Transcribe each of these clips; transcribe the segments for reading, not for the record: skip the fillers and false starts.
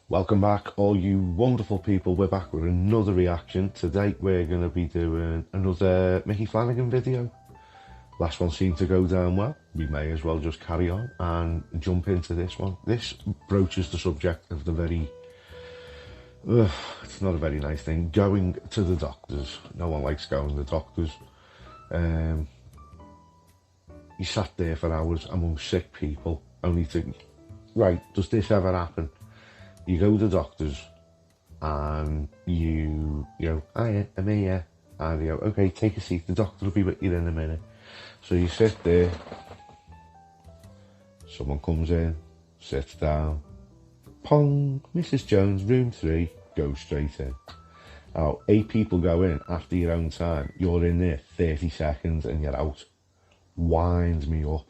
Welcome back, all you wonderful people. We're back with another reaction. Today we're going to be doing another Mickey Flanagan video. Last one seemed to go down well. We may as well just carry on and jump into this one. This broaches the subject of the very, it's not a very nice thing, going to the doctors. No one likes going to the doctors. You sat there for hours among sick people, only to, right, does this ever happen? You go to the doctors and you go, hiya, I'm here. And you go, okay, take a seat, the doctor will be with you in a minute. So you sit there, someone comes in, sits down, pong, Mrs. Jones, room 3, go straight in. Now, 8 people go in after your own time, you're in there 30 seconds and you're out. Winds me up.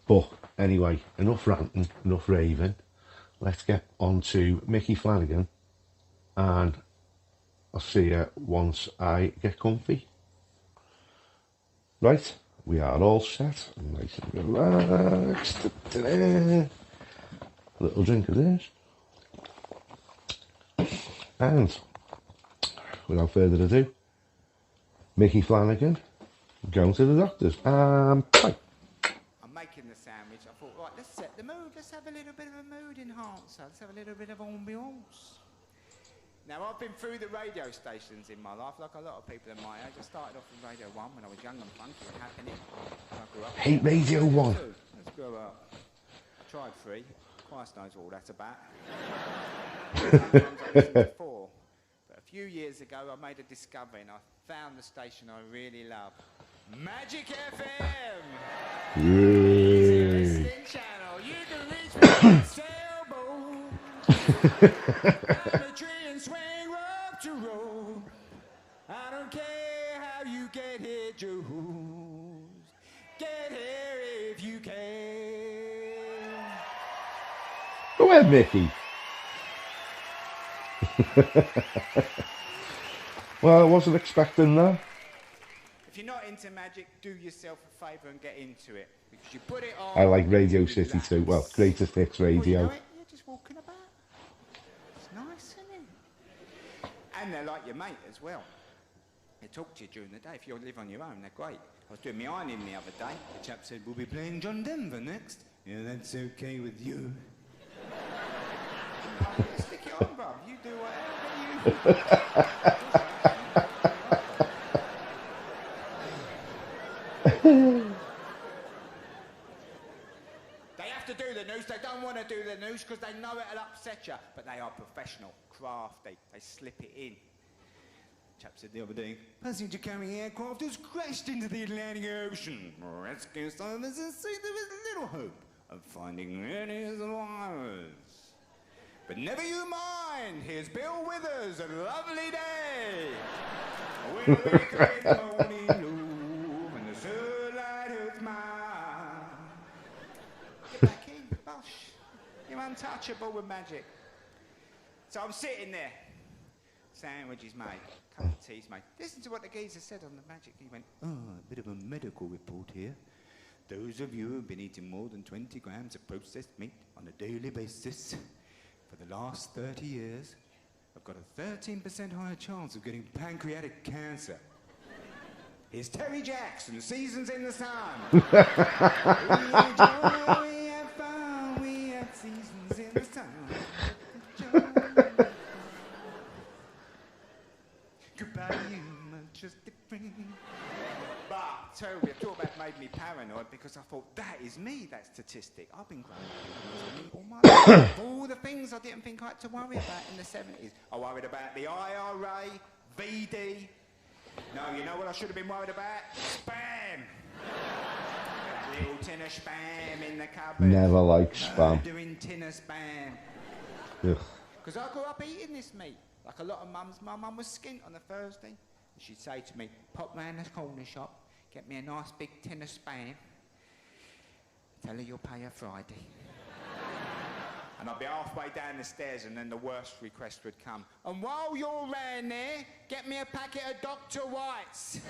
But anyway, enough ranting, enough raving. Let's get on to Mickey Flanagan, and I'll see you once I get comfy. Right, we are all set, nice and relaxed. A little drink of this. And without further ado, Mickey Flanagan, going to the doctors. Bye. I'm making the sandwich. I thought, right, let's set the mood. Let's have a little bit of a mood enhancer. Let's have a little bit of ambiance. Now, I've been through the radio stations in my life, like a lot of people in my age. I started off with Radio 1 when I was young and funky and happening. I grew up. Hate Radio 1. Let's grow up. Tried 3. Christ knows what that's about. Sometimes I listened to 4. But a few years ago, I made a discovery and I found the station I really love. Magic FM! Yay. Channel. You can reach me on a sailboat. Climb a tree and swing rope to rope. I don't care how you get here, Jules. Get here if you can. Go ahead, Mickey. Well, I wasn't expecting that. If you're not into magic, do yourself a favour and get into it. Because you put it on. I like Radio City too. Well, Greatest Hits Radio. Well, you know it, you're just walking about. It's nice, isn't it? And they're like your mate as well. They talk to you during the day. If you live on your own, they're great. I was doing my ironing the other day. The chap said, we'll be playing John Denver next. Yeah, that's okay with you. Stick it on, bruv. You do whatever They have to do the news. They don't want to do the news because they know it'll upset you. But they are professional, crafty. They slip it in. Chap said the other day, passenger carrying aircraft has crashed into the Atlantic Ocean. Rescue services say there is little hope of finding any survivors. But never you mind, here's Bill Withers, a lovely day. We'll wake up in the morning gloom and the sunlight hurts my eye. Get back in, bosh. You're untouchable with magic. So I'm sitting there. Sandwich is made, cup of tea's made. Listen to what the geezer said on the magic. He went, oh, a bit of a medical report here. Those of you who have been eating more than 20 grams of processed meat on a daily basis for the last 30 years have got a 13% higher chance of getting pancreatic cancer. Here's Terry Jackson, Seasons in the Sun. We enjoy, we have fun, we have seasons in the sun. Goodbye, you majestic friend. But, tell you, talk about made me paranoid because I thought, that is me, that statistic. I've been growing up all my life. All the things I didn't think I had to worry about in the 70s. I worried about the IRA, VD. No, you know what I should have been worried about? Spam. That little tin of spam in the cupboard. Never like spam. Doing tin of spam. Because I grew up eating this meat. Like a lot of mums, my mum was skint on a Thursday. And she'd say to me, pop round the corner shop, get me a nice big tin of spam. Tell her you'll pay her Friday. And I'd be halfway down the stairs and then the worst request would come. And while you're around there, get me a packet of Dr. White's.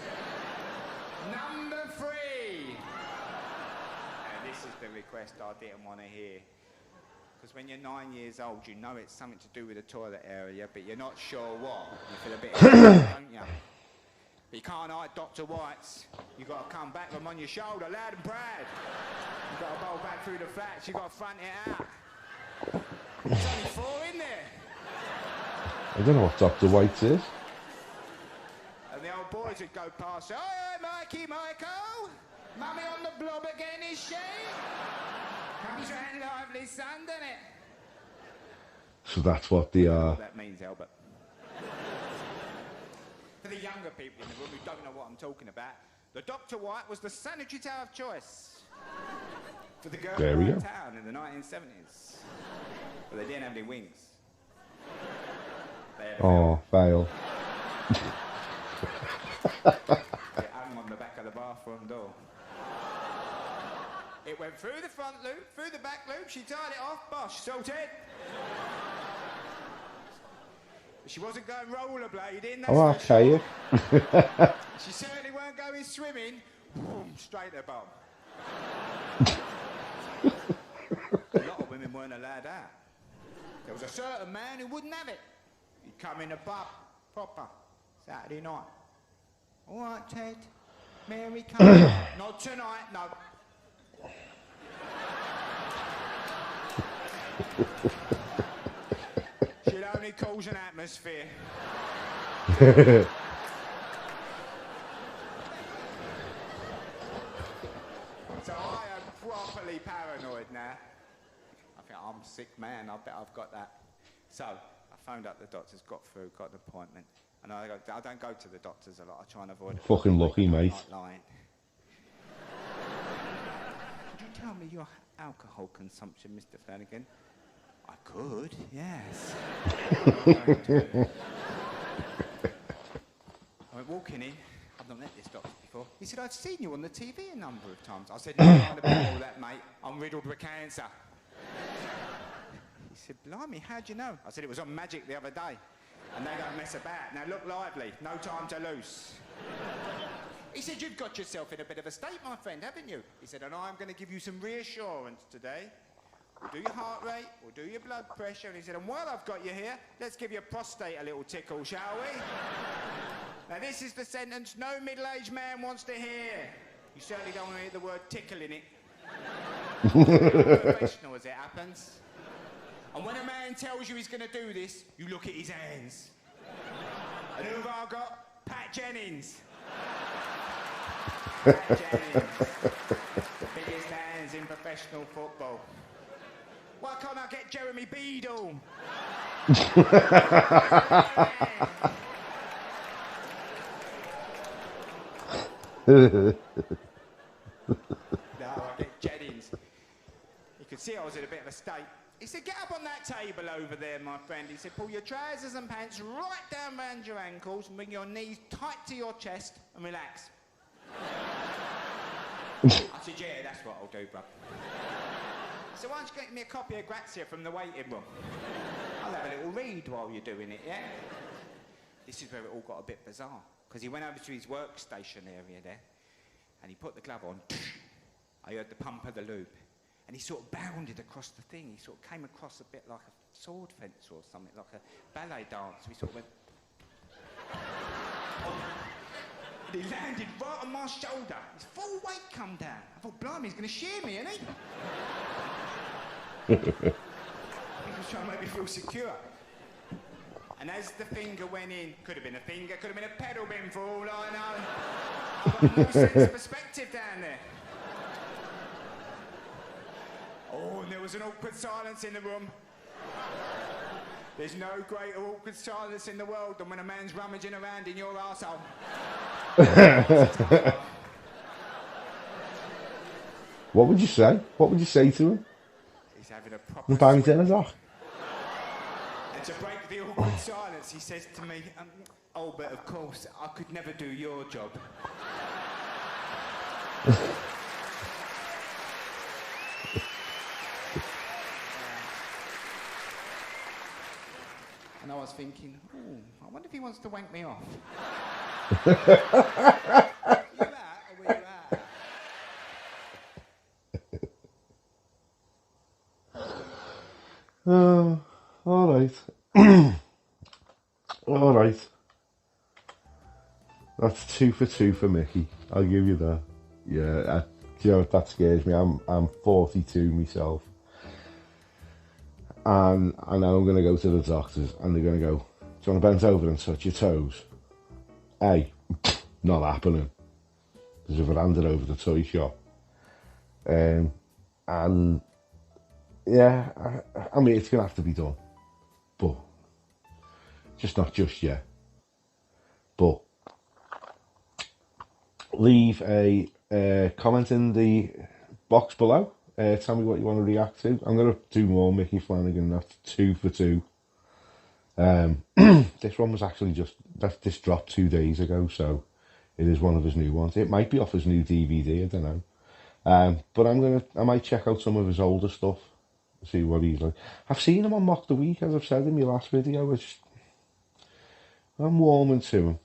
Number 3. Now, this is the request I didn't want to hear. Because when you're 9 years old, you know it's something to do with the toilet area, but you're not sure what. You feel a bit don't you? But you can't hide Dr. White's. You've got to come back from on your shoulder, loud and proud. You've got to bowl back through the flats. You've got to front it out. There's only 4 in there. I don't know what Dr. White's is. And the old boys would go past. Oh, Mikey, Michael. Mummy on the blob again, is she? Comes round lively, son, doesn't it? So that's what the What that means, Albert. For the younger people in the room who don't know what I'm talking about, the Dr. White was the sanitary towel of choice for the girls around town in the 1970s. But they didn't have any wings. Oh, fail. It hung on the back of the bathroom door. It went through the front loop, through the back loop, she tied it off, bosh, sorted. But she wasn't going rollerblading, that's Oh, for okay. sure. She certainly weren't going swimming. Boom, straight to the bottom. A lot of women weren't allowed out. There was a certain man who wouldn't have it. He'd come in the pub, proper, Saturday night. All right, Ted. Mary, come on. Not tonight, no. She'd only cause an atmosphere. So I am properly paranoid now. I think I'm a sick man, I bet I've got that. So I phoned up the doctors, got through, got an appointment. And I don't go to the doctors a lot, I try and avoid it. Fucking lucky, mate. Not lying. Could you tell me your alcohol consumption, Mr. Flanagan? I could, yes. I went walking in. I've not met this doctor before. He said, I've seen you on the TV a number of times. I said, no, I'm about all that, mate. I'm riddled with cancer. He said, blimey, how'd you know? I said, it was on Magic the other day. And they don't mess about. Now look lively. No time to lose. He said, you've got yourself in a bit of a state, my friend, haven't you? He said, and I'm going to give you some reassurance today. We'll do your heart rate, we'll do your blood pressure. And he said, and while I've got you here, let's give your prostate a little tickle, shall we? Now this is the sentence no middle-aged man wants to hear. You certainly don't want to hear the word tickle in it. Professional as it happens. And when a man tells you he's going to do this, you look at his hands. And who have I got? Pat Jennings. Pat Jennings. Biggest hands in professional football. Why can't I get Jeremy Beadle? No, I get Jennings. You could see I was in a bit of a state. He said, get up on that table over there, my friend. He said, pull your trousers and pants right down round your ankles and bring your knees tight to your chest and relax. I said, yeah, that's what I'll do, bruv. So why don't you get me a copy of Grazia from the waiting room? I'll have a little read while you're doing it, yeah? This is where it all got a bit bizarre. Because he went over to his workstation area there and he put the glove on. I heard the pump of the lube. And he sort of bounded across the thing. He sort of came across a bit like a sword fence or something, like a ballet dance. He sort of went... And he landed right on my shoulder. His full weight come down. I thought, blimey, he's going to shear me, isn't he? He was trying to make me feel secure. And as the finger went in, could have been a finger, could have been a pedal bin for all I know. I've got no sense of perspective down there. Oh, and there was an awkward silence in the room. There's no greater awkward silence in the world than when a man's rummaging around in your arsehole. What would you say? What would you say to him? He's having a proper Bang swim. it off. And to break the awkward silence, he says to me, oh, but of course, I could never do your job. was thinking, oh, I wonder if he wants to wank me off. You out or were you out? All right. All right. That's 2 for 2 for Mickey. I'll give you that. Yeah, you know, that scares me. I'm 42 myself. And I know I'm going to go to the doctors and they're going to go, do you want to bend over and touch your toes? Hey, not happening. There's a veranda over the toy shop. And yeah, I mean, it's going to have to be done. But just not just yet. But leave a comment in the box below. Tell me what you want to react to. I'm going to do more Mickey Flanagan. That's 2 for 2. This one was actually this dropped 2 days ago, so it is one of his new ones. It might be off his new DVD, I don't know. But I might check out some of his older stuff, see what he's like. I've seen him on Mock the Week, as I've said in my last video. I'm warming to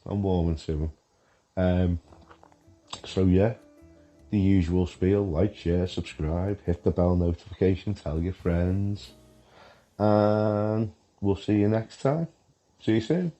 him. So yeah, the usual spiel: like, share, subscribe, hit the bell notification, tell your friends, and we'll see you next time. See you soon.